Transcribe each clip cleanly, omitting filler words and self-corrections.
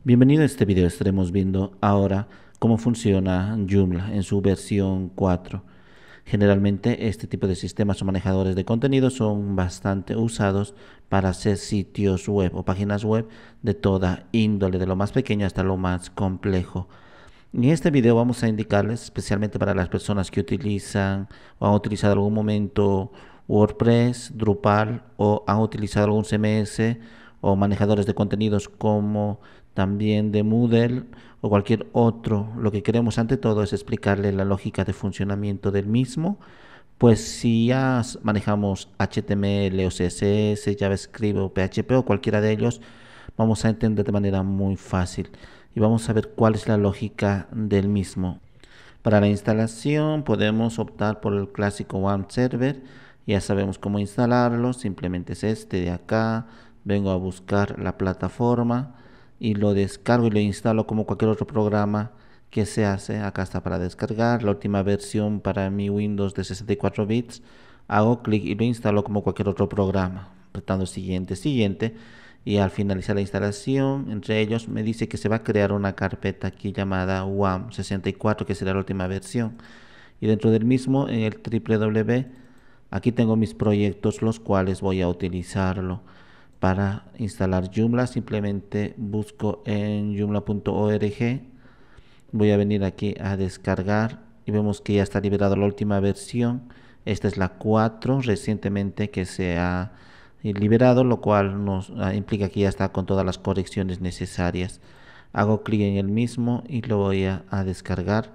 Bienvenido a este video. Estaremos viendo ahora cómo funciona Joomla en su versión 4. Generalmente este tipo de sistemas o manejadores de contenido son bastante usados para hacer sitios web o páginas web de toda índole, de lo más pequeño hasta lo más complejo. En este video vamos a indicarles, especialmente para las personas que utilizan o han utilizado en algún momento WordPress, Drupal o han utilizado algún CMS o manejadores de contenidos como también de Moodle o cualquier otro. Lo que queremos ante todo es explicarle la lógica de funcionamiento del mismo. Pues si ya manejamos HTML o CSS, JavaScript o PHP o cualquiera de ellos, vamos a entender de manera muy fácil y vamos a ver cuál es la lógica del mismo. Para la instalación podemos optar por el clásico WAM Server. Ya sabemos cómo instalarlo, simplemente es este de acá. Vengo a buscar la plataforma y lo descargo y lo instalo como cualquier otro programa que se hace. Acá está para descargar la última versión para mi Windows de 64 bits. Hago clic y lo instalo como cualquier otro programa, apretando siguiente y al finalizar la instalación, entre ellos me dice que se va a crear una carpeta aquí llamada WAM64, que será la última versión, y dentro del mismo, en el www, aquí tengo mis proyectos los cuales voy a utilizarlo. Para instalar Joomla simplemente busco en joomla.org, voy a venir aquí a descargar y vemos que ya está liberada la última versión. Esta es la 4 recientemente que se ha liberado, lo cual nos implica que ya está con todas las correcciones necesarias. Hago clic en el mismo y lo voy a descargar.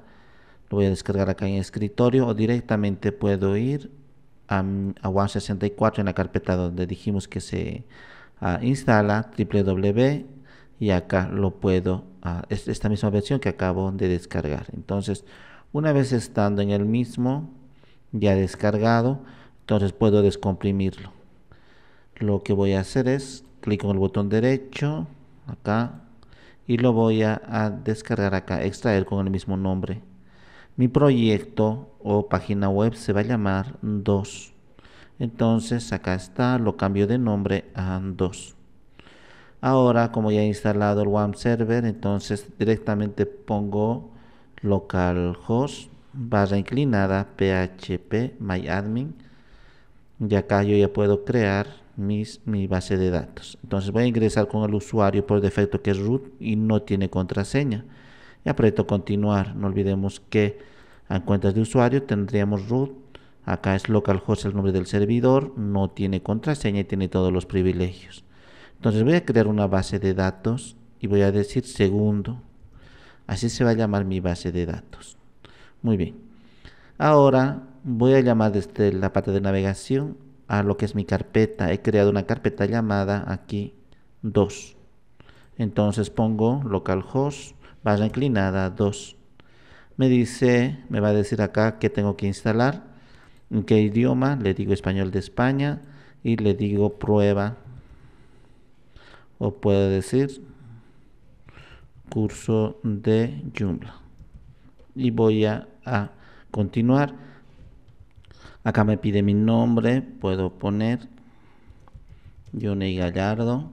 Lo voy a descargar acá en escritorio o directamente puedo ir a WAM64 en la carpeta donde dijimos que se instala www, y acá lo puedo, es esta misma versión que acabo de descargar. Entonces, una vez estando en el mismo ya descargado, entonces puedo descomprimirlo. Lo que voy a hacer es clic con el botón derecho acá y lo voy a descargar acá, extraer con el mismo nombre. Mi proyecto o página web se va a llamar 2. Entonces acá está, lo cambio de nombre a 2. Ahora, como ya he instalado el WAM server, entonces directamente pongo localhost // myadmin, y acá yo ya puedo crear mi base de datos. Entonces voy a ingresar con el usuario por defecto, que es root y no tiene contraseña, y aprieto continuar. No olvidemos que en cuentas de usuario tendríamos root, acá es localhost el nombre del servidor, no tiene contraseña y tiene todos los privilegios. Entonces voy a crear una base de datos y voy a decir segundo. Así se va a llamar mi base de datos. Muy bien. Ahora voy a llamar desde la parte de navegación a lo que es mi carpeta. He creado una carpeta llamada aquí 2. Entonces pongo localhost // 2. Me va a decir acá que tengo que instalar, en qué idioma. Le digo español de España y le digo prueba, o puedo decir curso de Joomla, y voy a continuar. Acá me pide mi nombre, puedo poner Johnny Gallardo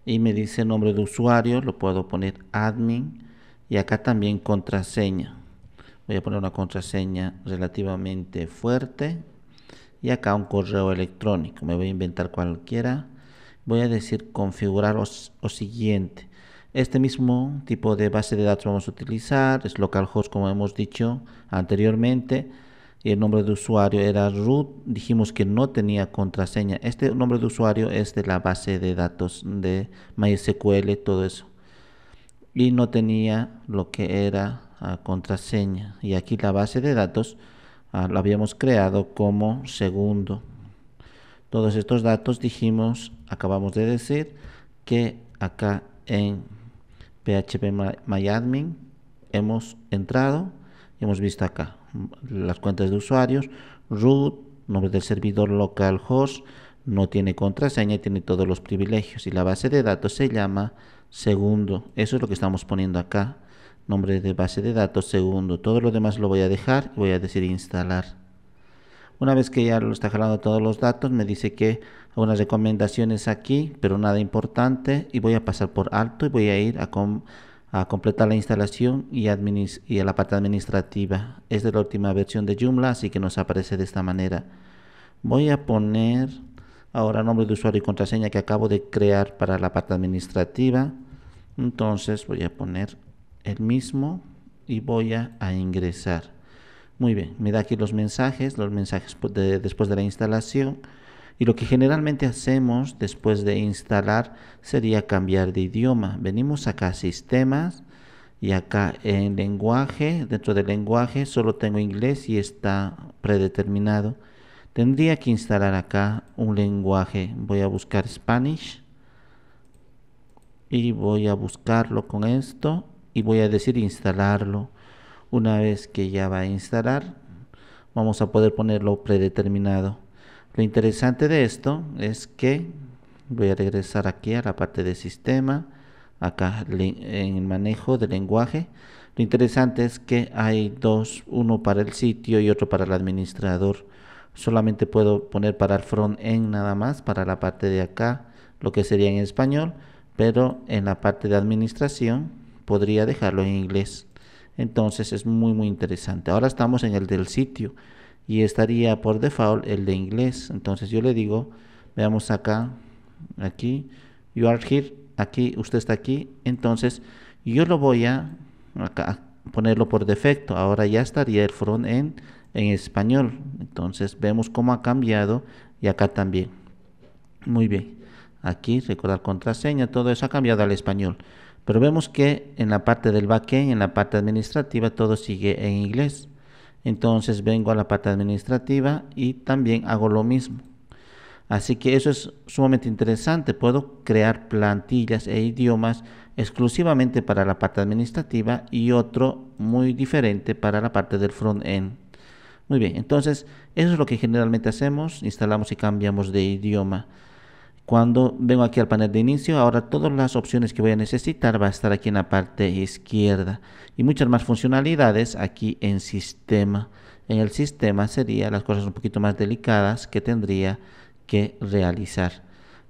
y me dice nombre de usuario, lo puedo poner admin, y acá también contraseña. Voy a poner una contraseña relativamente fuerte y acá un correo electrónico, me voy a inventar cualquiera. Voy a decir configurar o siguiente. Este mismo tipo de base de datos vamos a utilizar, es localhost como hemos dicho anteriormente, y el nombre de usuario era root. Dijimos que no tenía contraseña. Este nombre de usuario es de la base de datos de MySQL, todo eso, y no tenía lo que era contraseña. Y aquí la base de datos la habíamos creado como segundo. Todos estos datos dijimos, acabamos de decir, que acá en phpMyAdmin hemos entrado y hemos visto acá las cuentas de usuarios, root, nombre del servidor localhost, no tiene contraseña y tiene todos los privilegios, y la base de datos se llama segundo. Eso es lo que estamos poniendo acá, nombre de base de datos segundo. Todo lo demás lo voy a dejar y voy a decir instalar. Una vez que ya lo está jalando todos los datos, me dice que algunas recomendaciones aquí, pero nada importante, y voy a pasar por alto y voy a ir a completar la instalación y a la parte administrativa. Esta es la última versión de Joomla, así que nos aparece de esta manera. Voy a poner ahora nombre de usuario y contraseña que acabo de crear para la parte administrativa. Entonces voy a poner el mismo y voy a ingresar. Muy bien, me da aquí los mensajes después de la instalación. Y lo que generalmente hacemos después de instalar sería cambiar de idioma. Venimos acá a sistemas y acá en lenguaje, dentro del lenguaje solo tengo inglés y está predeterminado. Tendría que instalar acá un lenguaje. Voy a buscar Spanish y voy a buscarlo con esto y voy a decir instalarlo. Una vez que ya va a instalar, vamos a poder ponerlo predeterminado. Lo interesante de esto es que voy a regresar aquí a la parte de sistema, acá en el manejo del lenguaje. Lo interesante es que hay dos, uno para el sitio y otro para el administrador. Solamente puedo poner para el front-end nada más, para la parte de acá, lo que sería en español, pero en la parte de administración podría dejarlo en inglés. Entonces es muy interesante. Ahora estamos en el del sitio y estaría por default el de inglés. Entonces yo le digo, veamos acá, aquí, you are here, aquí, usted está aquí. Entonces yo lo voy a ponerlo por defecto. Ahora ya estaría el front-end en español. Entonces vemos cómo ha cambiado y acá también. Muy bien. Aquí recordar contraseña, todo eso ha cambiado al español. Pero vemos que en la parte del backend, en la parte administrativa, todo sigue en inglés. Entonces vengo a la parte administrativa y también hago lo mismo. Así que eso es sumamente interesante. Puedo crear plantillas e idiomas exclusivamente para la parte administrativa y otro muy diferente para la parte del front-end. Muy bien, entonces eso es lo que generalmente hacemos. Instalamos y cambiamos de idioma. Cuando vengo aquí al panel de inicio, ahora todas las opciones que voy a necesitar va a estar aquí en la parte izquierda y muchas más funcionalidades aquí en sistema. En el sistema serían las cosas un poquito más delicadas que tendría que realizar.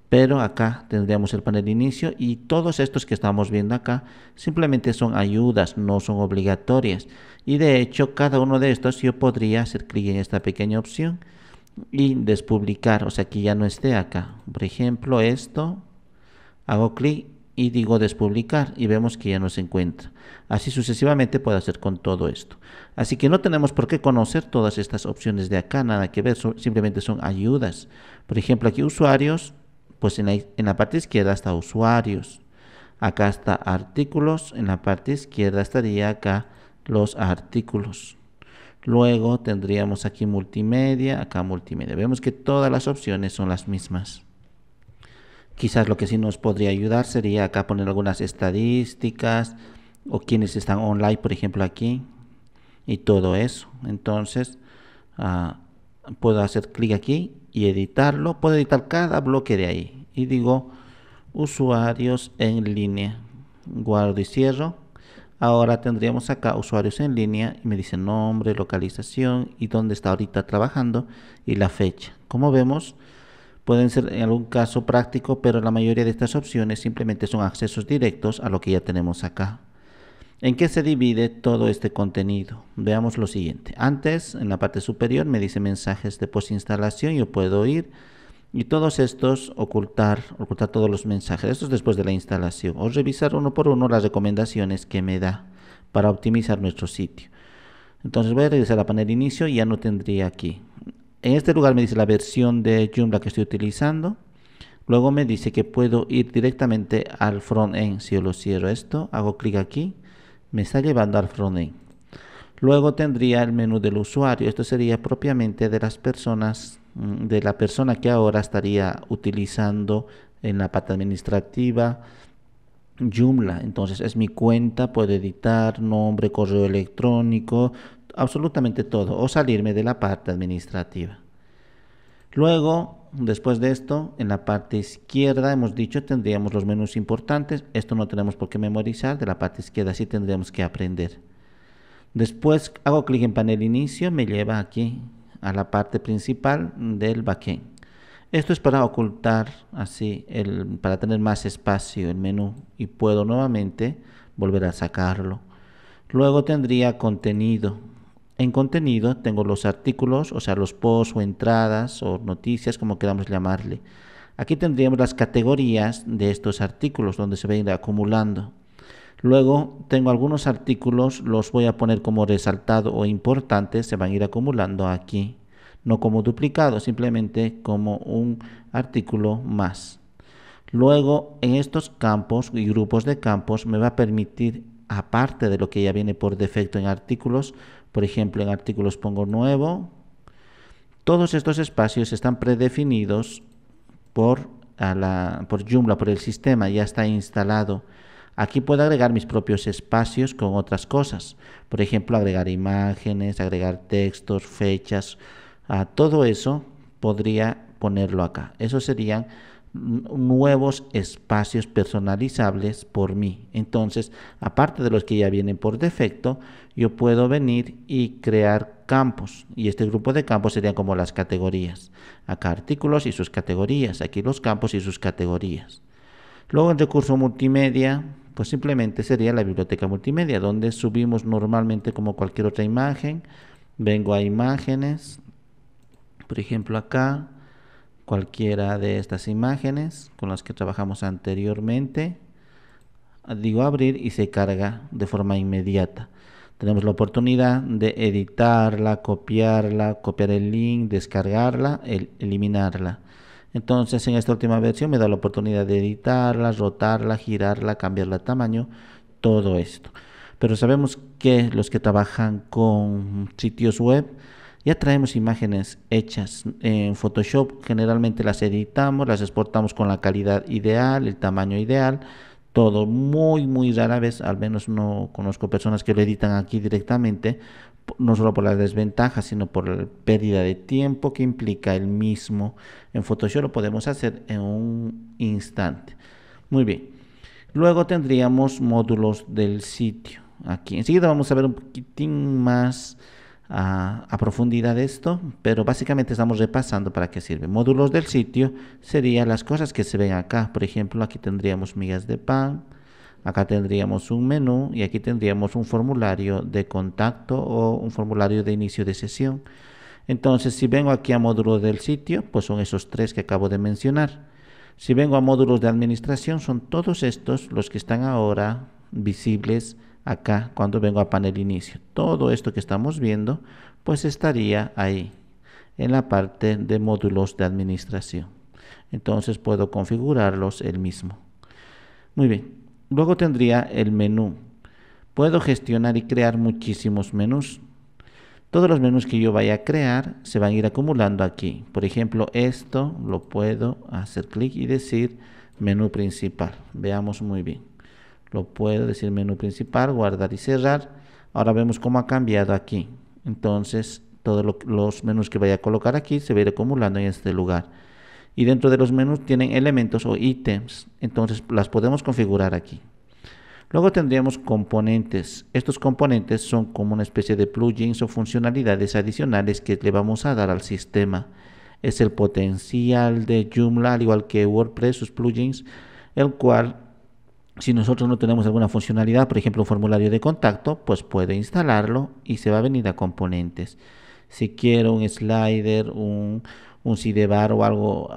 Pero acá tendríamos el panel de inicio y todos estos que estamos viendo acá simplemente son ayudas, no son obligatorias. Y de hecho cada uno de estos yo podría hacer clic en esta pequeña opción y despublicar, o sea que ya no esté acá. Por ejemplo esto, hago clic y digo despublicar y vemos que ya no se encuentra. Así sucesivamente puedo hacer con todo esto. Así que no tenemos por qué conocer todas estas opciones de acá, nada que ver, simplemente son ayudas. Por ejemplo aquí usuarios, pues en la parte izquierda está usuarios. Acá está artículos, en la parte izquierda estaría acá los artículos. Luego tendríamos aquí multimedia, acá multimedia. Vemos que todas las opciones son las mismas. Quizás lo que sí nos podría ayudar sería acá poner algunas estadísticas o quienes están online, por ejemplo aquí, y todo eso. Entonces puedo hacer clic aquí y editarlo. Puedo editar cada bloque de ahí y digo usuarios en línea. Guardo y cierro. Ahora tendríamos acá usuarios en línea y me dice nombre, localización y dónde está ahorita trabajando y la fecha. Como vemos, pueden ser en algún caso práctico, pero la mayoría de estas opciones simplemente son accesos directos a lo que ya tenemos acá. ¿En qué se divide todo este contenido? Veamos lo siguiente. Antes, en la parte superior, me dice mensajes de postinstalación. Yo puedo ir y todos estos ocultar todos los mensajes. Esto es después de la instalación. O revisar uno por uno las recomendaciones que me da para optimizar nuestro sitio. Entonces voy a regresar a panel de inicio y ya no tendría aquí. En este lugar me dice la versión de Joomla que estoy utilizando. Luego me dice que puedo ir directamente al front-end. Si yo lo cierro esto, hago clic aquí, me está llevando al front-end. Luego tendría el menú del usuario. Esto sería propiamente de las personas, de la persona que ahora estaría utilizando en la parte administrativa Joomla. Entonces es mi cuenta, puedo editar nombre, correo electrónico, absolutamente todo, o salirme de la parte administrativa. Luego, después de esto, en la parte izquierda hemos dicho tendríamos los menús importantes. Esto no tenemos por qué memorizar, de la parte izquierda sí tendríamos que aprender. Después hago clic en panel inicio, me lleva aquí a la parte principal del backend. Esto es para ocultar así, para tener más espacio el menú, y puedo nuevamente volver a sacarlo. Luego tendría contenido. En contenido tengo los artículos, o sea, los posts o entradas o noticias, como queramos llamarle. Aquí tendríamos las categorías de estos artículos donde se va a ir acumulando. Luego tengo algunos artículos, los voy a poner como resaltado o importantes, se van a ir acumulando aquí. No como duplicado, simplemente como un artículo más. Luego en estos campos y grupos de campos me va a permitir, aparte de lo que ya viene por defecto en artículos, por ejemplo en artículos pongo nuevo, todos estos espacios están predefinidos por Joomla, por el sistema, ya está instalado. Aquí puedo agregar mis propios espacios con otras cosas. Por ejemplo, agregar imágenes, agregar textos, fechas. Todo eso podría ponerlo acá. Esos serían nuevos espacios personalizables por mí. Entonces, aparte de los que ya vienen por defecto, yo puedo venir y crear campos, y este grupo de campos serían como las categorías. Acá artículos y sus categorías, aquí los campos y sus categorías. Luego en recurso multimedia, pues simplemente sería la biblioteca multimedia, donde subimos normalmente como cualquier otra imagen. Vengo a imágenes, por ejemplo acá, cualquiera de estas imágenes con las que trabajamos anteriormente, digo abrir y se carga de forma inmediata. Tenemos la oportunidad de editarla, copiar el link, descargarla, eliminarla. Entonces en esta última versión me da la oportunidad de editarla, rotarla, girarla, cambiarla de tamaño, todo esto. Pero sabemos que los que trabajan con sitios web ya traemos imágenes hechas en Photoshop, generalmente las editamos, las exportamos con la calidad ideal, el tamaño ideal, todo muy rara vez, al menos no conozco personas que lo editan aquí directamente, no solo por las desventajas, sino por la pérdida de tiempo que implica el mismo. En Photoshop lo podemos hacer en un instante. Muy bien. Luego tendríamos módulos del sitio. Aquí enseguida vamos a ver un poquitín más a profundidad de esto, pero básicamente estamos repasando para qué sirve. Módulos del sitio serían las cosas que se ven acá. Por ejemplo, aquí tendríamos migas de pan, acá tendríamos un menú y aquí tendríamos un formulario de contacto o un formulario de inicio de sesión. Entonces, si vengo aquí a módulos del sitio, pues son esos tres que acabo de mencionar. Si vengo a módulos de administración, son todos estos los que están ahora visibles acá cuando vengo a panel inicio. Todo esto que estamos viendo pues estaría ahí en la parte de módulos de administración. Entonces puedo configurarlos el mismo. Muy bien. Luego tendría el menú. Puedo gestionar y crear muchísimos menús. Todos los menús que yo vaya a crear se van a ir acumulando aquí. Por ejemplo, esto lo puedo hacer clic y decir menú principal. Veamos muy bien. Lo puedo decir menú principal, guardar y cerrar. Ahora vemos cómo ha cambiado aquí. Entonces, todos los menús que vaya a colocar aquí se va a ir acumulando en este lugar. Y dentro de los menús tienen elementos o ítems. Entonces, las podemos configurar aquí. Luego tendríamos componentes. Estos componentes son como una especie de plugins o funcionalidades adicionales que le vamos a dar al sistema. Es el potencial de Joomla, al igual que WordPress, sus plugins, el cual, si nosotros no tenemos alguna funcionalidad, por ejemplo un formulario de contacto, pues puede instalarlo y se va a venir a componentes. Si quiero un slider, un sidebar o algo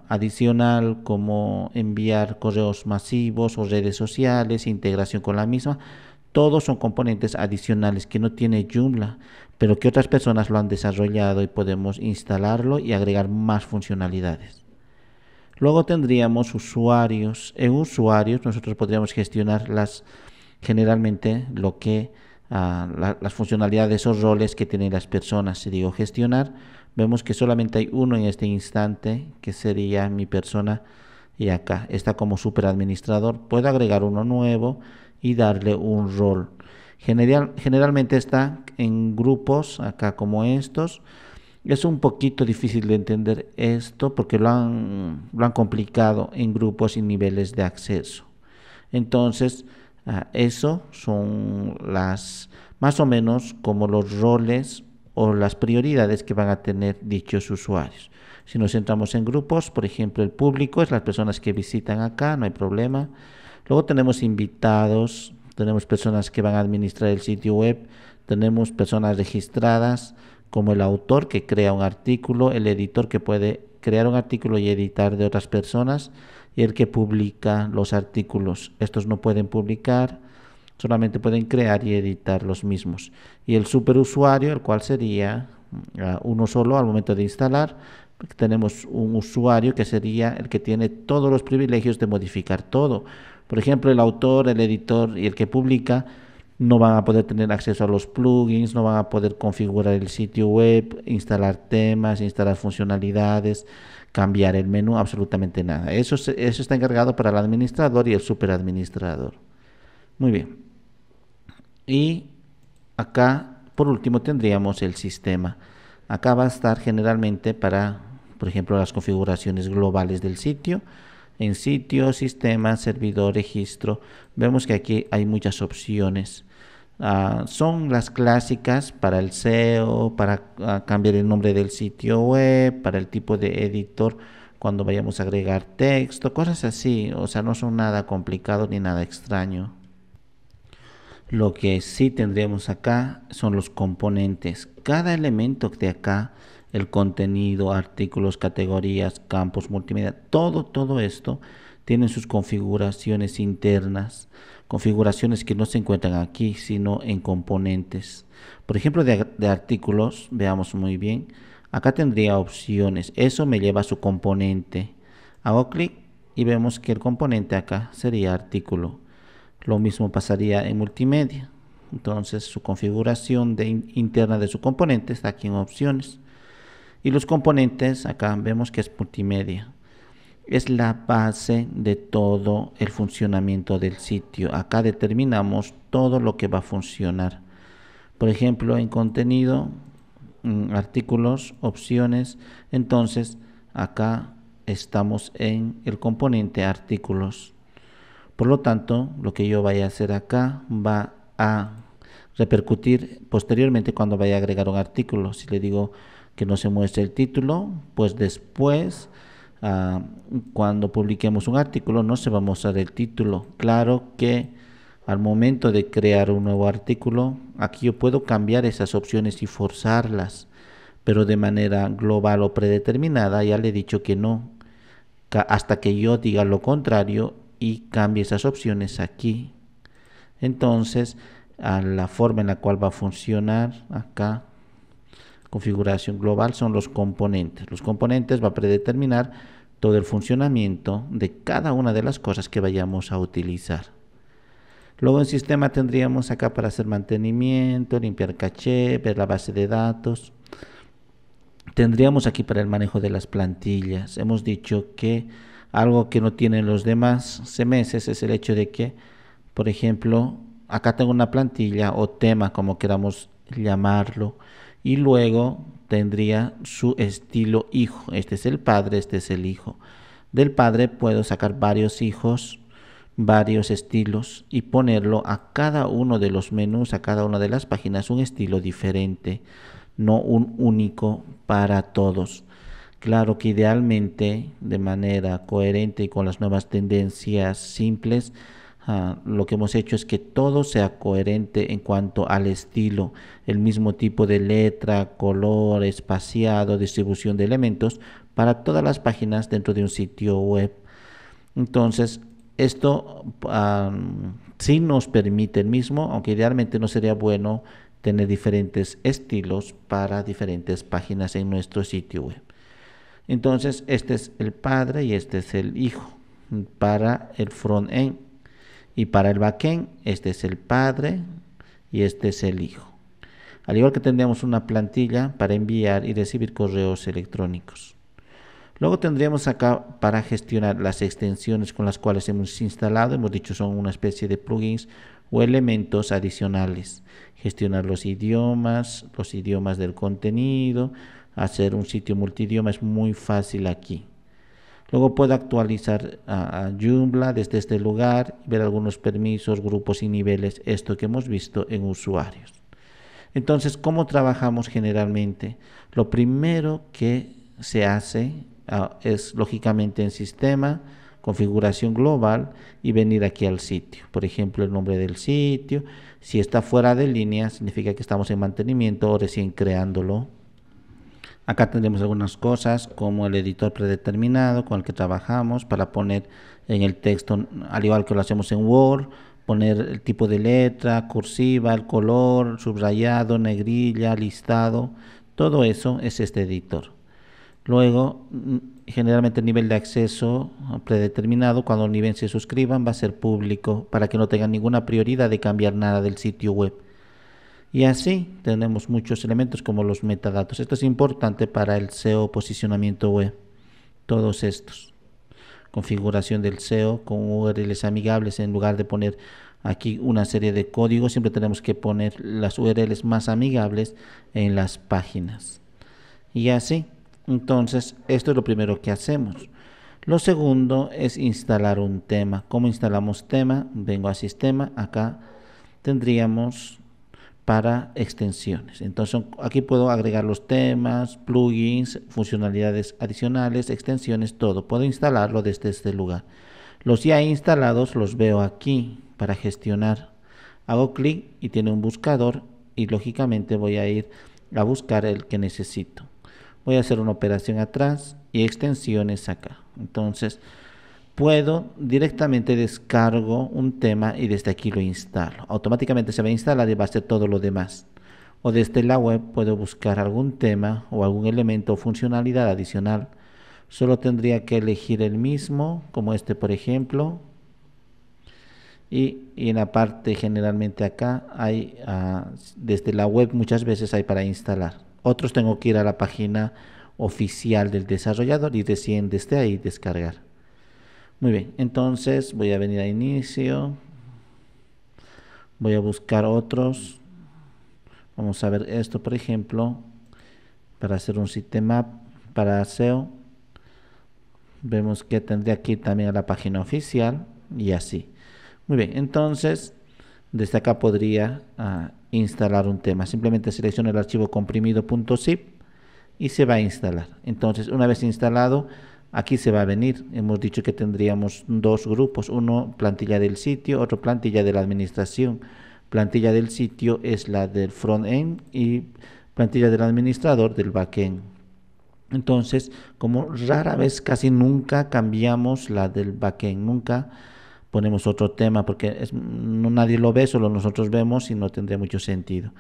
adicional como enviar correos masivos o redes sociales, integración con la misma, todos son componentes adicionales que no tiene Joomla, pero que otras personas lo han desarrollado y podemos instalarlo y agregar más funcionalidades. Luego tendríamos usuarios. En usuarios nosotros podríamos gestionar generalmente las funcionalidades o roles que tienen las personas. Si digo gestionar, vemos que solamente hay uno en este instante, que sería mi persona, y acá está como superadministrador. Puedo agregar uno nuevo y darle un rol. Generalmente está en grupos, acá como estos. Es un poquito difícil de entender esto porque lo han complicado en grupos y niveles de acceso. Entonces, eso son más o menos como los roles o las prioridades que van a tener dichos usuarios. Si nos centramos en grupos, por ejemplo, el público es las personas que visitan acá, no hay problema. Luego tenemos invitados, tenemos personas que van a administrar el sitio web, tenemos personas registradas como el autor que crea un artículo, el editor que puede crear un artículo y editar de otras personas, y el que publica los artículos. Estos no pueden publicar, solamente pueden crear y editar los mismos. Y el superusuario, el cual sería uno solo al momento de instalar. Tenemos un usuario que sería el que tiene todos los privilegios de modificar todo. Por ejemplo, el autor, el editor y el que publica no van a poder tener acceso a los plugins, no van a poder configurar el sitio web, instalar temas, instalar funcionalidades, cambiar el menú, absolutamente nada. Eso está encargado para el administrador y el superadministrador. Muy bien. Y acá, por último, tendríamos el sistema. Acá va a estar generalmente para, por ejemplo, las configuraciones globales del sitio. En sitio, sistema, servidor, registro. Vemos que aquí hay muchas opciones. Son las clásicas para el SEO, para cambiar el nombre del sitio web, para el tipo de editor cuando vayamos a agregar texto, cosas así. O sea, no son nada complicado ni nada extraño. Lo que sí tendríamos acá son los componentes. Cada elemento de acá, el contenido, artículos, categorías, campos, multimedia, todo esto tiene sus configuraciones internas, configuraciones que no se encuentran aquí, sino en componentes. Por ejemplo, de artículos, veamos muy bien, acá tendría opciones, eso me lleva a su componente. Hago clic y vemos que el componente acá sería artículo. Lo mismo pasaría en multimedia. Entonces su configuración interna de su componente está aquí en opciones. Y los componentes, acá vemos que es multimedia. Es la base de todo el funcionamiento del sitio. Acá determinamos todo lo que va a funcionar. Por ejemplo, en contenido, artículos, opciones. Entonces, acá estamos en el componente artículos. Por lo tanto, lo que yo vaya a hacer acá va a repercutir posteriormente cuando vaya a agregar un artículo. Si le digo que no se muestre el título, pues después, cuando publiquemos un artículo, no se va a mostrar el título. Claro que al momento de crear un nuevo artículo, aquí yo puedo cambiar esas opciones y forzarlas, pero de manera global o predeterminada ya le he dicho que no, hasta que yo diga lo contrario y cambie esas opciones aquí. Entonces, a la forma en la cual va a funcionar acá, configuración global, son los componentes. Los componentes va a predeterminar todo el funcionamiento de cada una de las cosas que vayamos a utilizar. Luego en sistema tendríamos acá para hacer mantenimiento, limpiar caché, ver la base de datos. Tendríamos aquí para el manejo de las plantillas. Hemos dicho que algo que no tienen los demás CMS es el hecho de que, por ejemplo, acá tengo una plantilla o tema, como queramos llamarlo, y luego tendría su estilo hijo. Este es el padre, este es el hijo. Del padre puedo sacar varios hijos, varios estilos y ponerlo a cada uno de los menús, a cada una de las páginas, un estilo diferente, no un único para todos. Claro que idealmente, de manera coherente y con las nuevas tendencias simples, lo que hemos hecho es que todo sea coherente en cuanto al estilo, el mismo tipo de letra, color, espaciado, distribución de elementos para todas las páginas dentro de un sitio web. Entonces, esto sí nos permite el mismo, aunque idealmente no sería bueno tener diferentes estilos para diferentes páginas en nuestro sitio web. Entonces, este es el padre y este es el hijo para el front-end. Y para el backend, este es el padre y este es el hijo. Al igual que tendríamos una plantilla para enviar y recibir correos electrónicos. Luego tendríamos acá para gestionar las extensiones con las cuales hemos instalado. Hemos dicho son una especie de plugins o elementos adicionales. Gestionar los idiomas del contenido. Hacer un sitio multidioma es muy fácil aquí. Luego puedo actualizar a Joomla desde este lugar, ver algunos permisos, grupos y niveles, esto que hemos visto en usuarios. Entonces, ¿cómo trabajamos generalmente? Lo primero que se hace es lógicamente en sistema, configuración global y venir aquí al sitio. Por ejemplo, el nombre del sitio. Si está fuera de línea, significa que estamos en mantenimiento o recién creándolo. Acá tendremos algunas cosas como el editor predeterminado con el que trabajamos para poner en el texto, al igual que lo hacemos en Word, poner el tipo de letra, cursiva, el color, subrayado, negrilla, listado. Todo eso es este editor. Luego, generalmente el nivel de acceso predeterminado, cuando el nivel se suscriban, va a ser público para que no tengan ninguna prioridad de cambiar nada del sitio web. Y así tenemos muchos elementos como los metadatos. Esto es importante para el SEO posicionamiento web. Todos estos. Configuración del SEO con URLs amigables. En lugar de poner aquí una serie de códigos, siempre tenemos que poner las URLs más amigables en las páginas. Y así. Entonces, esto es lo primero que hacemos. Lo segundo es instalar un tema. ¿Cómo instalamos tema? Vengo a sistema. Acá tendríamos para extensiones. Entonces aquí puedo agregar los temas, plugins, funcionalidades adicionales, extensiones, todo. Puedo instalarlo desde este lugar. Los ya instalados los veo aquí para gestionar. Hago clic y tiene un buscador y lógicamente voy a ir a buscar el que necesito. Voy a hacer una operación atrás y extensiones acá. Entonces puedo directamente descargo un tema y desde aquí lo instalo. Automáticamente se va a instalar y va a hacer todo lo demás. O desde la web puedo buscar algún tema o algún elemento o funcionalidad adicional. Solo tendría que elegir el mismo, como este por ejemplo. Y en la parte generalmente acá hay, desde la web muchas veces hay para instalar. Otros tengo que ir a la página oficial del desarrollador y recién desde ahí descargar. Muy bien, entonces voy a venir a inicio, voy a buscar otros, vamos a ver esto por ejemplo, para hacer un sitemap para SEO, vemos que tendría que ir también a la página oficial y así. Muy bien, entonces desde acá podría instalar un tema, simplemente selecciono el archivo comprimido.zip y se va a instalar. Entonces una vez instalado, aquí se va a venir, hemos dicho que tendríamos dos grupos, uno plantilla del sitio, otro plantilla de la administración. Plantilla del sitio es la del front-end y plantilla del administrador del back-end. Entonces, como rara vez, casi nunca cambiamos la del back-end, nunca ponemos otro tema porque no, nadie lo ve, solo nosotros vemos y no tendría mucho sentido.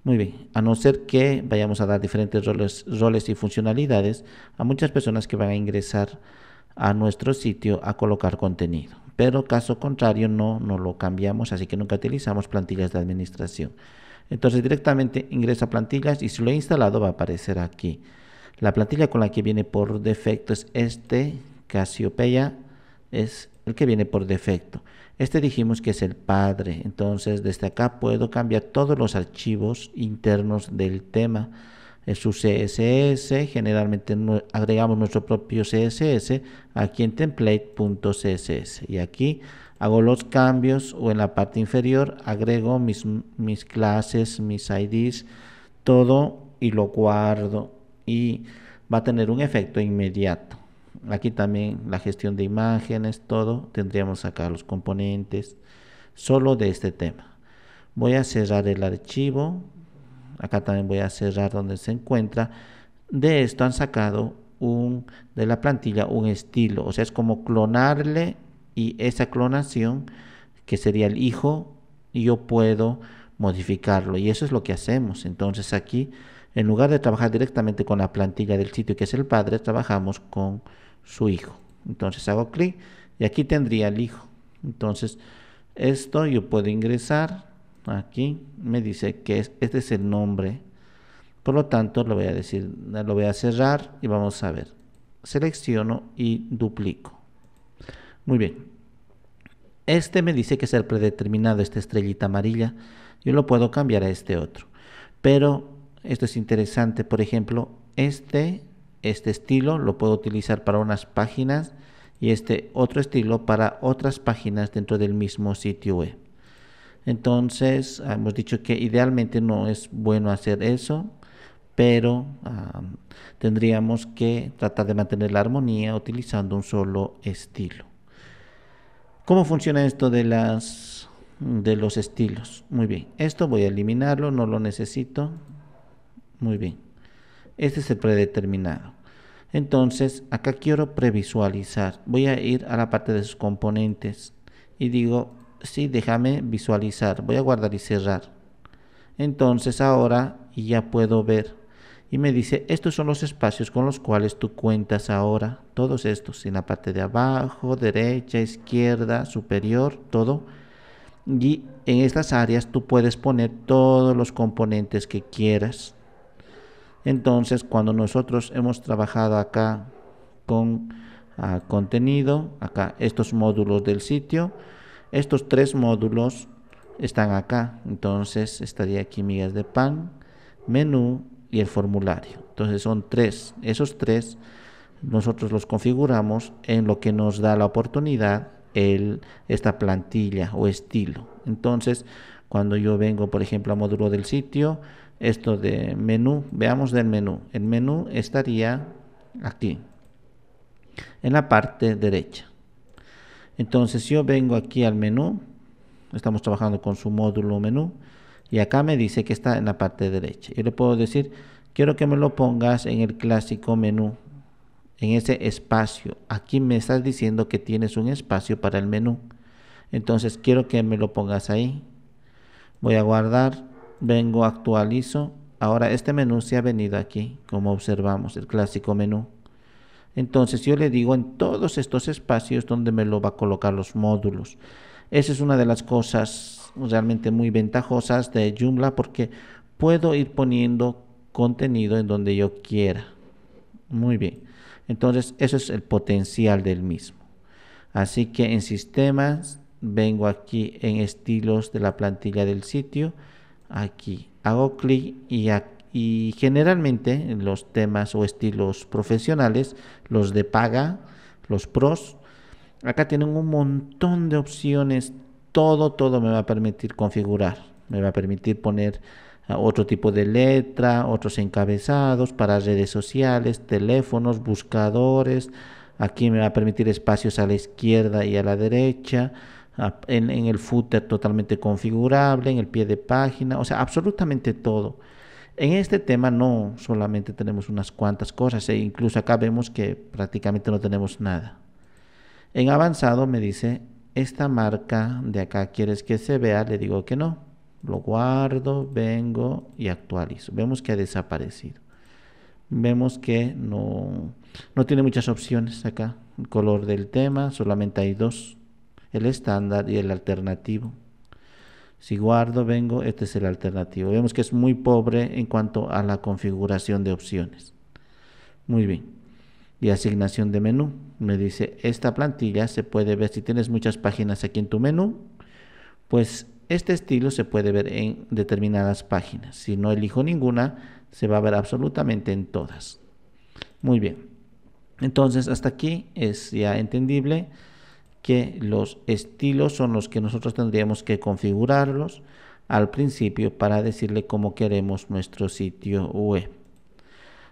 Muy bien, a no ser que vayamos a dar diferentes roles y funcionalidades a muchas personas que van a ingresar a nuestro sitio a colocar contenido. Pero caso contrario no lo cambiamos, así que nunca utilizamos plantillas de administración. Entonces directamente ingresa plantillas y si lo he instalado va a aparecer aquí. La plantilla con la que viene por defecto es este, Cassiopeia, es el que viene por defecto. Este dijimos que es el padre, entonces desde acá puedo cambiar todos los archivos internos del tema. Es su CSS, generalmente agregamos nuestro propio CSS aquí en template.css y aquí hago los cambios o en la parte inferior agrego mis clases, mis IDs, todo y lo guardo y va a tener un efecto inmediato. Aquí también la gestión de imágenes, todo, tendríamos acá los componentes, solo de este tema. Voy a cerrar el archivo, acá también voy a cerrar donde se encuentra. De esto han sacado de la plantilla un estilo, o sea, es como clonarle y esa clonación, que sería el hijo, yo puedo modificarlo y eso es lo que hacemos. Entonces aquí, en lugar de trabajar directamente con la plantilla del sitio que es el padre, trabajamos con su hijo. Entonces hago clic y aquí tendría el hijo. Entonces esto yo puedo ingresar aquí, me dice que este es el nombre, por lo tanto lo voy a cerrar y vamos a ver, selecciono y duplico. Muy bien, este me dice que es el predeterminado, esta estrellita amarilla, yo lo puedo cambiar a este otro, pero esto es interesante. Por ejemplo, este estilo lo puedo utilizar para unas páginas y este otro estilo para otras páginas dentro del mismo sitio web. Entonces, hemos dicho que idealmente no es bueno hacer eso, pero tendríamos que tratar de mantener la armonía utilizando un solo estilo. ¿Cómo funciona esto de los estilos? Muy bien, esto voy a eliminarlo, no lo necesito. Muy bien, este es el predeterminado. Entonces, acá quiero previsualizar. Voy a ir a la parte de sus componentes y digo, sí, déjame visualizar. Voy a guardar y cerrar. Entonces ahora ya puedo ver y me dice, estos son los espacios con los cuales tú cuentas ahora, todos estos, en la parte de abajo, derecha, izquierda, superior, todo. Y en estas áreas tú puedes poner todos los componentes que quieras. Entonces, cuando nosotros hemos trabajado acá con contenido, acá estos módulos del sitio, estos tres módulos están acá. Entonces, estaría aquí migas de pan, menú y el formulario. Entonces, son tres. Esos tres nosotros los configuramos en lo que nos da la oportunidad esta plantilla o estilo. Entonces, cuando yo vengo, por ejemplo, a módulo del sitio, esto de menú, veamos del menú. El menú estaría aquí, en la parte derecha. Entonces, yo vengo aquí al menú, estamos trabajando con su módulo menú, y acá me dice que está en la parte derecha. Yo le puedo decir, quiero que me lo pongas en el clásico menú, en ese espacio. Aquí me estás diciendo que tienes un espacio para el menú. Entonces quiero que me lo pongas ahí. Voy a guardar, vengo, actualizo. Ahora este menú se ha venido aquí, como observamos, el clásico menú. Entonces yo le digo en todos estos espacios donde me lo va a colocar los módulos. Esa es una de las cosas realmente muy ventajosas de Joomla, porque puedo ir poniendo contenido en donde yo quiera. Muy bien. Entonces, eso es el potencial del mismo. Así que en sistemas, vengo aquí en estilos de la plantilla del sitio. Aquí hago clic y generalmente en los temas o estilos profesionales, los de paga, los pros, acá tienen un montón de opciones. Todo me va a permitir configurar. Me va a permitir poner otro tipo de letra, otros encabezados para redes sociales, teléfonos, buscadores. Aquí me va a permitir espacios a la izquierda y a la derecha. En el footer totalmente configurable, en el pie de página, o sea, absolutamente todo. En este tema no solamente tenemos unas cuantas cosas, e incluso acá vemos que prácticamente no tenemos nada. En avanzado me dice, esta marca de acá quieres que se vea, le digo que no. Lo guardo, vengo y actualizo. Vemos que ha desaparecido. Vemos que no tiene muchas opciones acá. El color del tema, solamente hay dos, el estándar y el alternativo. Si guardo, vengo, este es el alternativo. Vemos que es muy pobre en cuanto a la configuración de opciones. Muy bien. Y asignación de menú. Me dice, esta plantilla se puede ver si tienes muchas páginas aquí en tu menú, pues este estilo se puede ver en determinadas páginas. Si no elijo ninguna, se va a ver absolutamente en todas. Muy bien. Entonces, hasta aquí es ya entendible que los estilos son los que nosotros tendríamos que configurarlos al principio para decirle cómo queremos nuestro sitio web.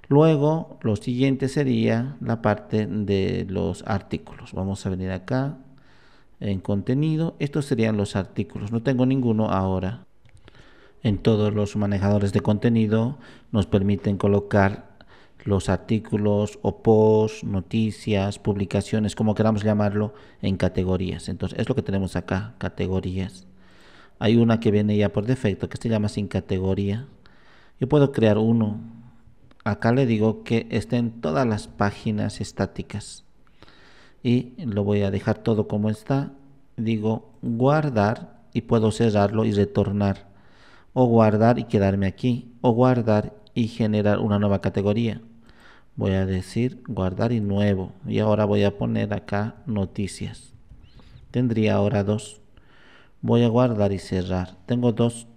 Luego, lo siguiente sería la parte de los artículos. Vamos a venir acá en contenido. Estos serían los artículos. No tengo ninguno ahora. En todos los manejadores de contenido nos permiten colocar los artículos o posts, noticias, publicaciones, como queramos llamarlo, en categorías. Entonces, es lo que tenemos acá, categorías. Hay una que viene ya por defecto que se llama sin categoría. Yo puedo crear uno. Acá le digo que esté en todas las páginas estáticas y lo voy a dejar todo como está. Digo guardar y puedo cerrarlo y retornar, o guardar y quedarme aquí, o guardar y generar una nueva categoría. Voy a decir guardar y nuevo, y ahora voy a poner acá noticias. Tendría ahora dos. Voy a guardar y cerrar. Tengo dos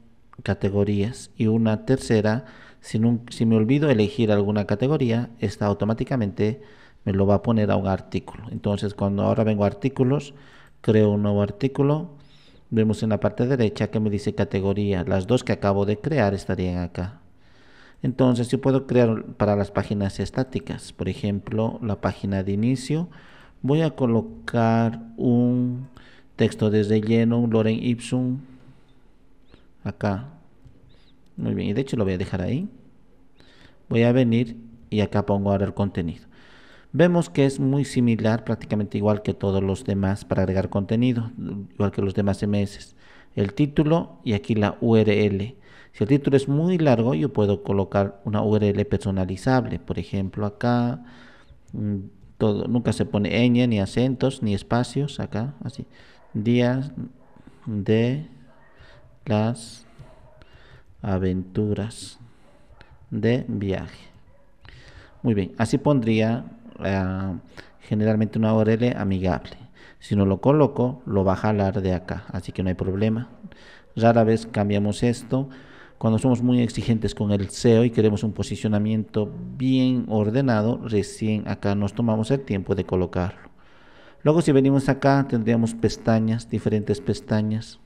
categorías y una tercera. Si me olvido elegir alguna categoría, esta automáticamente me lo va a poner a un artículo. Entonces, cuando ahora vengo a artículos, creo un nuevo artículo Vemos en la parte derecha que me dice categoría. Las dos que acabo de crear estarían acá. Entonces yo puedo crear para las páginas estáticas. Por ejemplo, la página de inicio. Voy a colocar un texto de relleno, un lorem ipsum. Acá. Muy bien, y de hecho lo voy a dejar ahí. Voy a venir y acá pongo ahora el contenido. Vemos que es muy similar, prácticamente igual que todos los demás para agregar contenido, igual que los demás CMS. El título y aquí la URL. Si el título es muy largo, yo puedo colocar una URL personalizable. Por ejemplo, acá nunca se pone ñ, ni acentos, ni espacios. Acá, así. Días de las aventuras de viaje. Muy bien, así pondría generalmente una URL amigable. Si no lo coloco, lo va a jalar de acá, así que no hay problema. Rara vez cambiamos esto. Cuando somos muy exigentes con el SEO y queremos un posicionamiento bien ordenado, recién acá nos tomamos el tiempo de colocarlo. Luego si venimos acá tendríamos pestañas, diferentes pestañas.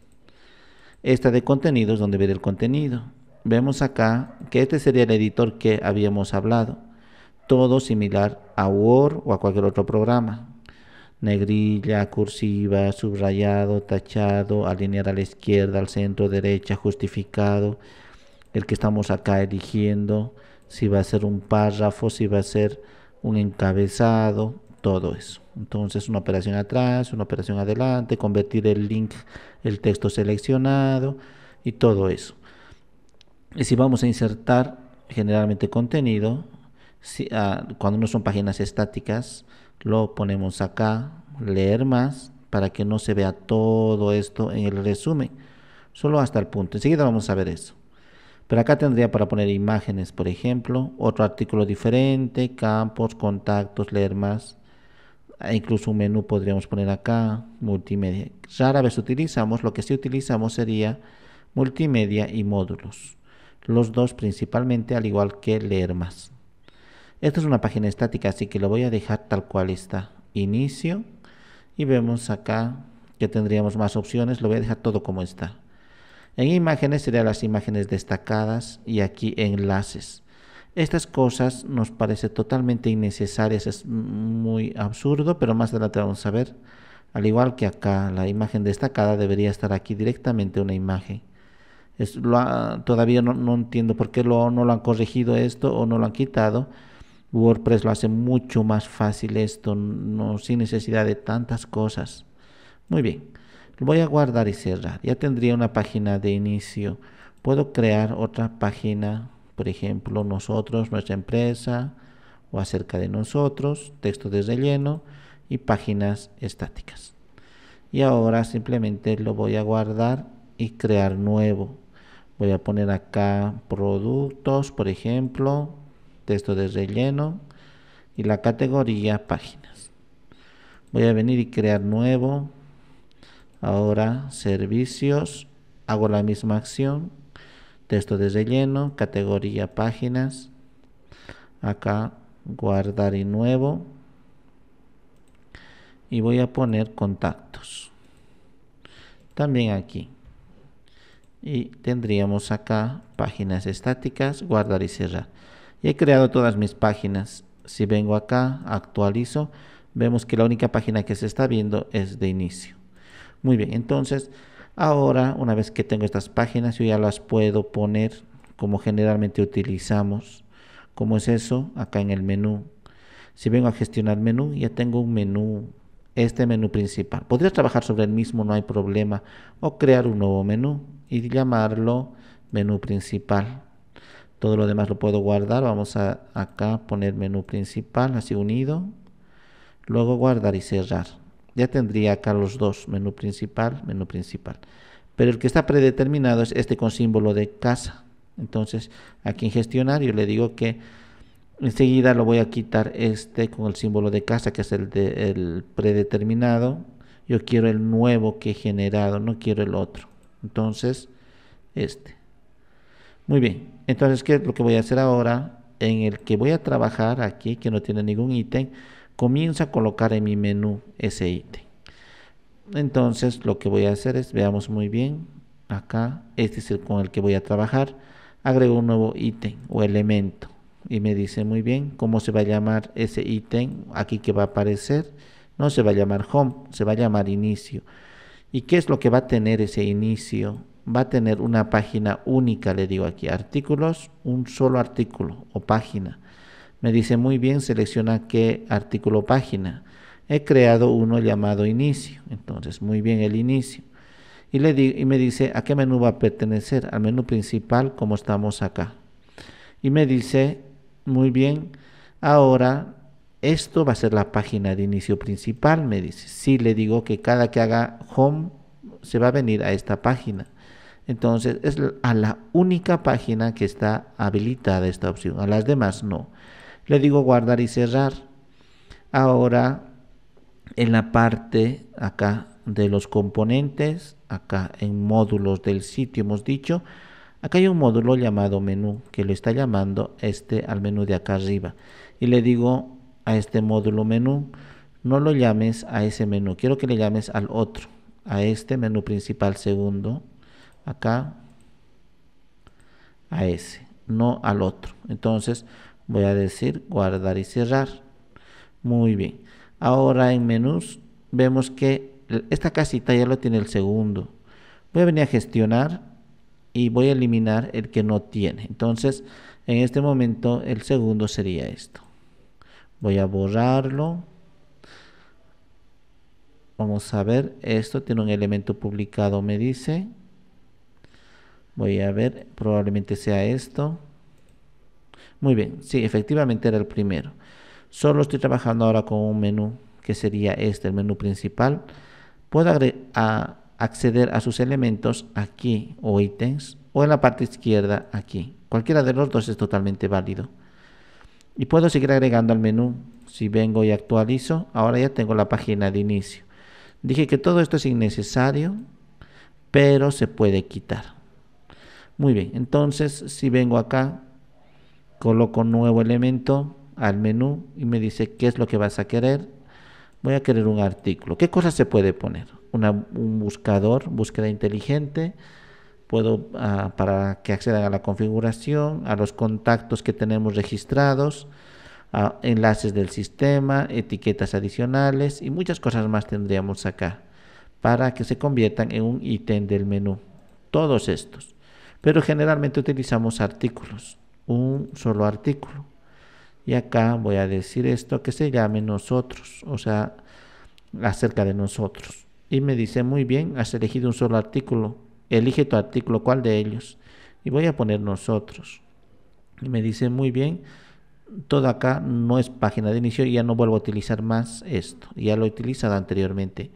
Esta de contenidos, donde ver el contenido. Vemos acá que este sería el editor que habíamos hablado. Todo similar a Word o a cualquier otro programa. Negrilla, cursiva, subrayado, tachado, alinear a la izquierda, al centro, derecha, justificado. El que estamos acá eligiendo, si va a ser un párrafo, si va a ser un encabezado, todo eso. Entonces una operación atrás, una operación adelante, convertir el link, el texto seleccionado y todo eso. Y si vamos a insertar generalmente contenido, cuando no son páginas estáticas, lo ponemos acá, leer más, para que no se vea todo esto en el resumen, solo hasta el punto. Enseguida vamos a ver eso. Pero acá tendría para poner imágenes, por ejemplo, otro artículo diferente, campos, contactos, leer más, e incluso un menú podríamos poner acá, multimedia. Rara vez utilizamos, lo que sí utilizamos sería multimedia y módulos. Los dos principalmente, al igual que leer más. Esta es una página estática, así que lo voy a dejar tal cual está. Inicio. Y vemos acá que tendríamos más opciones. Lo voy a dejar todo como está. En imágenes serían las imágenes destacadas y aquí enlaces. Estas cosas nos parece totalmente innecesarias, es muy absurdo, pero más adelante vamos a ver. Al igual que acá, la imagen destacada debería estar aquí directamente una imagen. Todavía no entiendo por qué no lo han corregido esto o no lo han quitado. WordPress lo hace mucho más fácil esto, sin necesidad de tantas cosas. Muy bien, lo voy a guardar y cerrar. Ya tendría una página de inicio. Puedo crear otra página, por ejemplo, nosotros, nuestra empresa, o acerca de nosotros, texto de relleno y páginas estáticas. Y ahora simplemente lo voy a guardar y crear nuevo. Voy a poner acá productos, por ejemplo, texto de relleno y la categoría páginas. Voy a venir y crear nuevo. Ahora servicios, hago la misma acción, texto de relleno, categoría páginas, acá guardar y nuevo y voy a poner contactos. También aquí. Y tendríamos acá páginas estáticas, guardar y cerrar. Y he creado todas mis páginas. Si vengo acá, actualizo, vemos que la única página que se está viendo es de inicio. Muy bien, entonces ahora una vez que tengo estas páginas yo ya las puedo poner como generalmente utilizamos. ¿Cómo es eso? Acá en el menú. Si vengo a gestionar menú, ya tengo un menú, este menú principal. Podría trabajar sobre el mismo, no hay problema, o crear un nuevo menú y llamarlo menú principal. Todo lo demás lo puedo guardar. Vamos a acá poner menú principal, así unido. Luego guardar y cerrar. Ya tendría acá los dos, menú principal, menú principal. Pero el que está predeterminado es este con símbolo de casa. Entonces aquí en gestionar yo le digo que enseguida lo voy a quitar este con el símbolo de casa, que es el predeterminado. Yo quiero el nuevo que he generado, no quiero el otro. Entonces este. Muy bien, entonces ¿qué es lo que voy a hacer ahora? En el que voy a trabajar aquí, que no tiene ningún ítem, comienzo a colocar en mi menú ese ítem. Entonces lo que voy a hacer es, veamos muy bien, acá, este es el con el que voy a trabajar, agrego un nuevo ítem o elemento y me dice muy bien cómo se va a llamar ese ítem aquí que va a aparecer. No se va a llamar home, se va a llamar inicio. ¿Y qué es lo que va a tener ese inicio? Va a tener una página única, le digo aquí, artículos, un solo artículo o página. Me dice muy bien, selecciona qué artículo o página. He creado uno llamado inicio, entonces muy bien el inicio. Y me dice a qué menú va a pertenecer, al menú principal como estamos acá. Y me dice muy bien, ahora esto va a ser la página de inicio principal, me dice. Si le digo que cada que haga home se va a venir a esta página. Entonces es a la única página que está habilitada esta opción, a las demás no. Le digo guardar y cerrar. Ahora en la parte acá de los componentes, acá en módulos del sitio hemos dicho, acá hay un módulo llamado menú que lo está llamando al menú de acá arriba. Y le digo a este módulo menú, no lo llames a ese menú, quiero que le llames al otro, a este menú principal segundo, acá, a ese, no al otro. Entonces voy a decir guardar y cerrar. Muy bien. Ahora en menús vemos que esta casita ya lo tiene el segundo. Voy a venir a gestionar y voy a eliminar el que no tiene. Entonces en este momento el segundo sería esto. Voy a borrarlo. Vamos a ver, esto tiene un elemento publicado, me dice. Voy a ver, probablemente sea esto. Muy bien, sí, efectivamente era el primero. Solo estoy trabajando ahora con un menú que sería el menú principal. Puedo acceder a sus elementos aquí o ítems o en la parte izquierda aquí. Cualquiera de los dos es totalmente válido. Y puedo seguir agregando al menú. Si vengo y actualizo, ahora ya tengo la página de inicio. Dije que todo esto es innecesario, pero se puede quitar. Muy bien, entonces si vengo acá, coloco un nuevo elemento al menú y me dice qué es lo que vas a querer. Voy a querer un artículo. ¿Qué cosas se puede poner? Un buscador, búsqueda inteligente. Puedo, para que accedan a la configuración, a los contactos que tenemos registrados, a enlaces del sistema, etiquetas adicionales y muchas cosas más tendríamos acá para que se conviertan en un ítem del menú. Todos estos. Pero generalmente utilizamos artículos, un solo artículo. Y acá voy a decir esto que se llame nosotros, o sea, acerca de nosotros. Y me dice muy bien, has elegido un solo artículo, elige tu artículo, ¿cuál de ellos? Y voy a poner nosotros. Y me dice muy bien, todo acá no es página de inicio y ya no vuelvo a utilizar más esto, ya lo he utilizado anteriormente.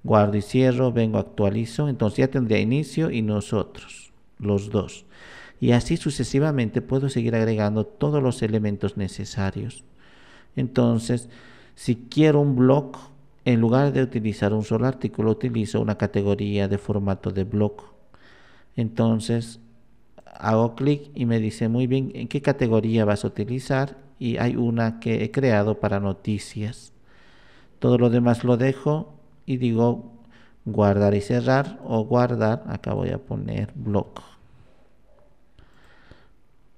Guardo y cierro, vengo, actualizo, entonces ya tendría inicio y nosotros, los dos. Y así sucesivamente puedo seguir agregando todos los elementos necesarios. Entonces, si quiero un blog, en lugar de utilizar un solo artículo, utilizo una categoría de formato de blog. Entonces, hago clic y me dice muy bien en qué categoría vas a utilizar y hay una que he creado para noticias. Todo lo demás lo dejo y digo guardar y cerrar o guardar, acá voy a poner blog.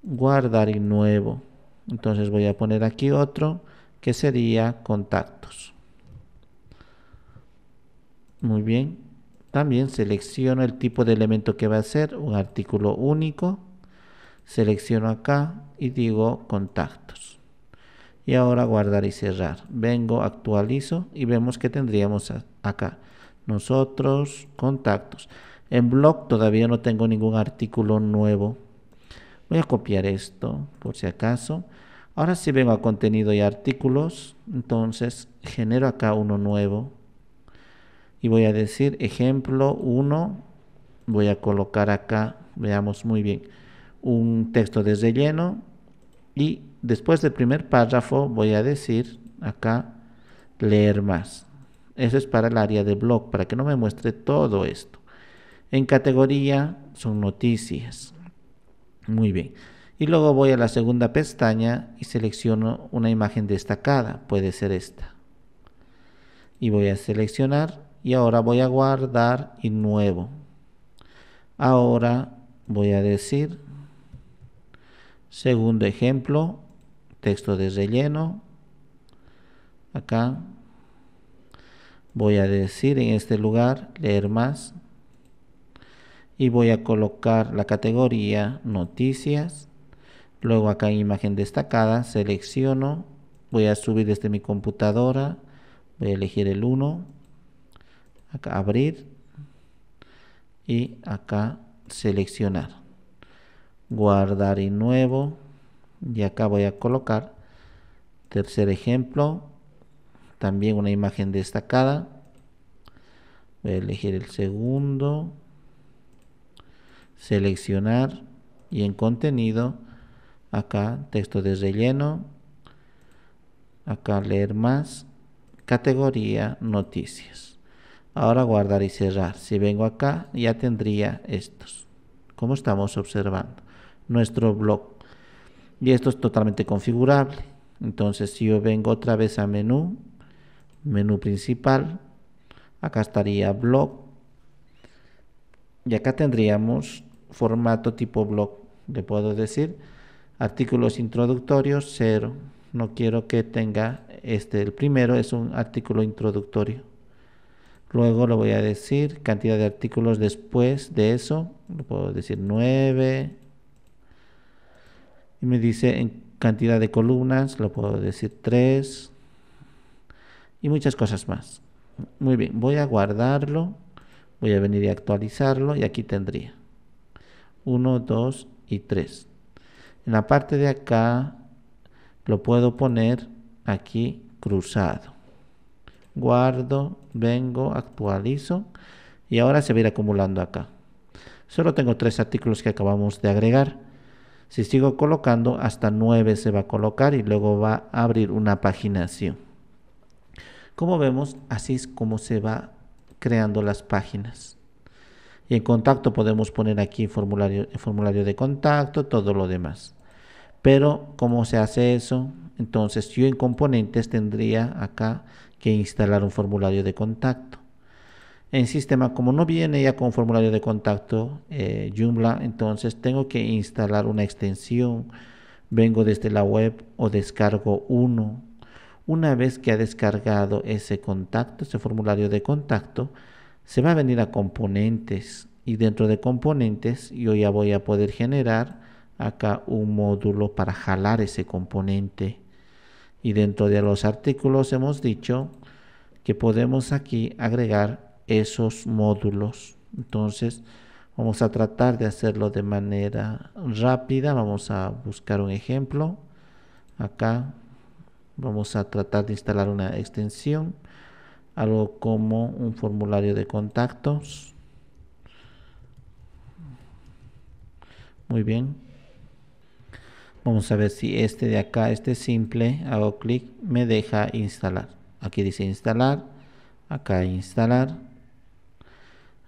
Guardar y nuevo. Entonces voy a poner aquí otro que sería contactos. Muy bien. También selecciono el tipo de elemento que va a ser un artículo único. Selecciono acá y digo contactos. Y ahora guardar y cerrar. Vengo, actualizo y vemos que tendríamos acá nosotros, contactos. En blog todavía no tengo ningún artículo nuevo. Voy a copiar esto por si acaso. Ahora sí vengo a contenido y artículos. Entonces genero acá uno nuevo. Y voy a decir ejemplo 1. Voy a colocar acá, veamos muy bien, un texto de relleno. Y después del primer párrafo voy a decir acá leer más. Eso es para el área de blog, para que no me muestre todo esto. En categoría son noticias. Muy bien. Y luego voy a la segunda pestaña y selecciono una imagen destacada. Puede ser esta. Y voy a seleccionar y ahora voy a guardar y nuevo. Ahora voy a decir segundo ejemplo, texto de relleno. Acá voy a decir en este lugar leer más y voy a colocar la categoría noticias. Luego acá en imagen destacada selecciono, voy a subir desde mi computadora, voy a elegir el 1, acá abrir y acá seleccionar, guardar y nuevo, y acá voy a colocar tercer ejemplo, también una imagen destacada, voy a elegir el segundo, seleccionar y en contenido acá texto de relleno, acá leer más, categoría noticias. Ahora guardar y cerrar. Si vengo acá ya tendría estos, como estamos observando, nuestro blog, y esto es totalmente configurable. Entonces si yo vengo otra vez a menú principal, acá estaría blog y acá tendríamos formato tipo blog. Le puedo decir artículos introductorios 0. No quiero que tenga el primero es un artículo introductorio. Luego le voy a decir cantidad de artículos después de eso, le puedo decir 9 y me dice en cantidad de columnas, lo puedo decir 3 y muchas cosas más. Muy bien, voy a guardarlo, voy a venir y actualizarlo y aquí tendría 1, 2 y 3. En la parte de acá lo puedo poner aquí cruzado. Guardo, vengo, actualizo y ahora se va a ir acumulando acá. Solo tengo 3 artículos que acabamos de agregar. Si sigo colocando, hasta 9 se va a colocar y luego va a abrir una paginación. Como vemos, así es como se va creando las páginas. Y en contacto podemos poner aquí formulario de contacto, todo lo demás. Pero, ¿cómo se hace eso? Entonces, yo en componentes tendría acá que instalar un formulario de contacto. En sistema, como no viene ya con formulario de contacto Joomla, entonces tengo que instalar una extensión. Vengo desde la web o descargo uno. Una vez que ha descargado ese contacto, ese formulario de contacto, se va a venir a componentes y dentro de componentes yo ya voy a poder generar acá un módulo para jalar ese componente. Y dentro de los artículos hemos dicho que podemos aquí agregar esos módulos. Entonces vamos a tratar de hacerlo de manera rápida. Vamos a buscar un ejemplo. Acá vamos a tratar de instalar una extensión, algo como un formulario de contactos. Muy bien. Vamos a ver si este de acá, este simple, hago clic, me deja instalar. Aquí dice instalar, acá instalar.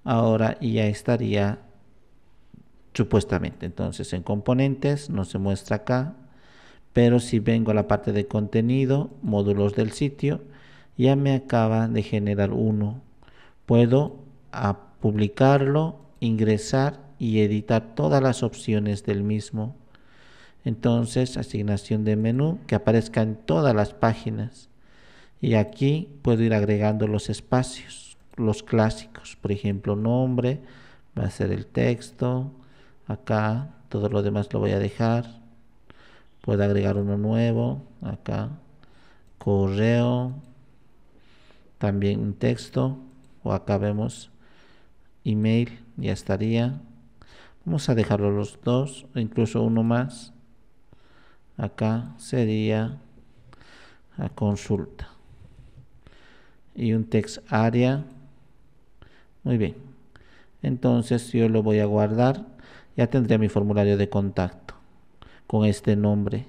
Ahora ya estaría supuestamente. Entonces en componentes no se muestra acá, pero si vengo a la parte de contenido, módulos del sitio, ya me acaba de generar uno. Puedo publicarlo, ingresar y editar todas las opciones del mismo. Entonces, asignación de menú que aparezca en todas las páginas. Y aquí puedo ir agregando los espacios, los clásicos. Por ejemplo, nombre, va a ser el texto. Acá, todo lo demás lo voy a dejar. Puedo agregar uno nuevo. Acá, correo. También un texto. O acá vemos email, ya estaría. Vamos a dejarlo los dos, o incluso uno más. Acá sería a consulta y un text área. Muy bien, entonces yo lo voy a guardar. Ya tendré mi formulario de contacto con este nombre.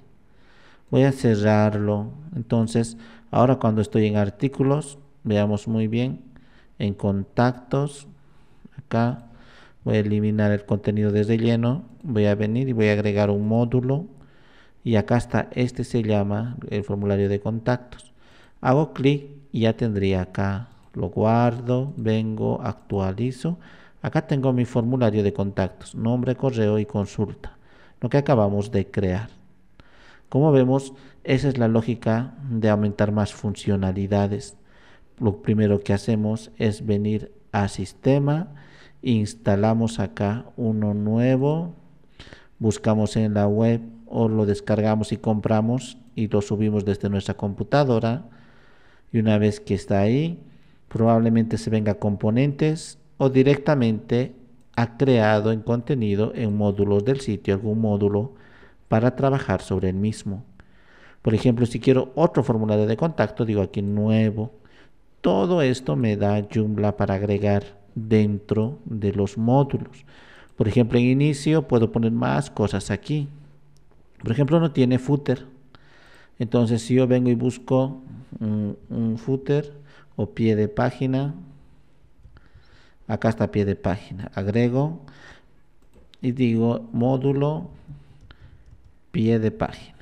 Voy a cerrarlo. Entonces ahora cuando estoy en artículos, veamos muy bien, en contactos, acá voy a eliminar el contenido de relleno, voy a venir y voy a agregar un módulo. Y acá está, este se llama el formulario de contactos. Hago clic y ya tendría acá Lo guardo, vengo, actualizo. Acá tengo mi formulario de contactos, nombre, correo y consulta, lo que acabamos de crear. Como vemos, esa es la lógica de aumentar más funcionalidades. Lo primero que hacemos es venir a sistema, instalamos acá uno nuevo, buscamos en la web o lo descargamos y compramos y lo subimos desde nuestra computadora. Y una vez que está ahí, probablemente se venga a componentes o directamente ha creado en contenido en módulos del sitio algún módulo para trabajar sobre el mismo. Por ejemplo, si quiero otro formulario de contacto, digo aquí nuevo. Todo esto me da Joomla para agregar dentro de los módulos. Por ejemplo, en inicio puedo poner más cosas aquí. Por ejemplo, no tiene footer. Entonces, si yo vengo y busco un footer o pie de página, acá está pie de página. Agrego y digo módulo pie de página.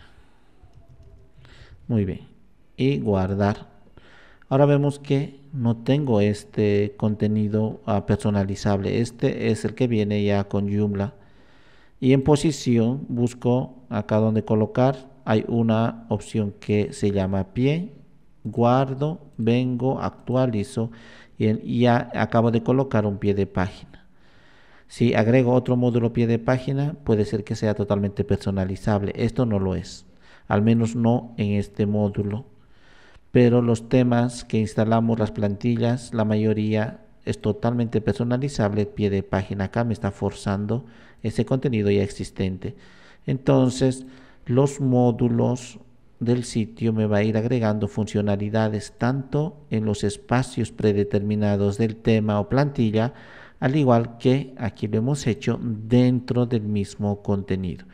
Muy bien. Y guardar. Ahora vemos que no tengo este contenido personalizable. Este es el que viene ya con Joomla. Y en posición busco acá donde colocar. Hay una opción que se llama pie. Guardo, vengo, actualizo y ya acabo de colocar un pie de página. Si agrego otro módulo pie de página, puede ser que sea totalmente personalizable. Esto no lo es, al menos no en este módulo. Pero los temas que instalamos, las plantillas, la mayoría es totalmente personalizable. El pie de página acá me está forzando ese contenido ya existente. Entonces, los módulos del sitio me va a ir agregando funcionalidades tanto en los espacios predeterminados del tema o plantilla, al igual que aquí lo hemos hecho dentro del mismo contenido.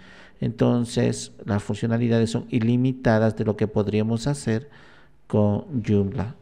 Entonces, las funcionalidades son ilimitadas de lo que podríamos hacer con Joomla.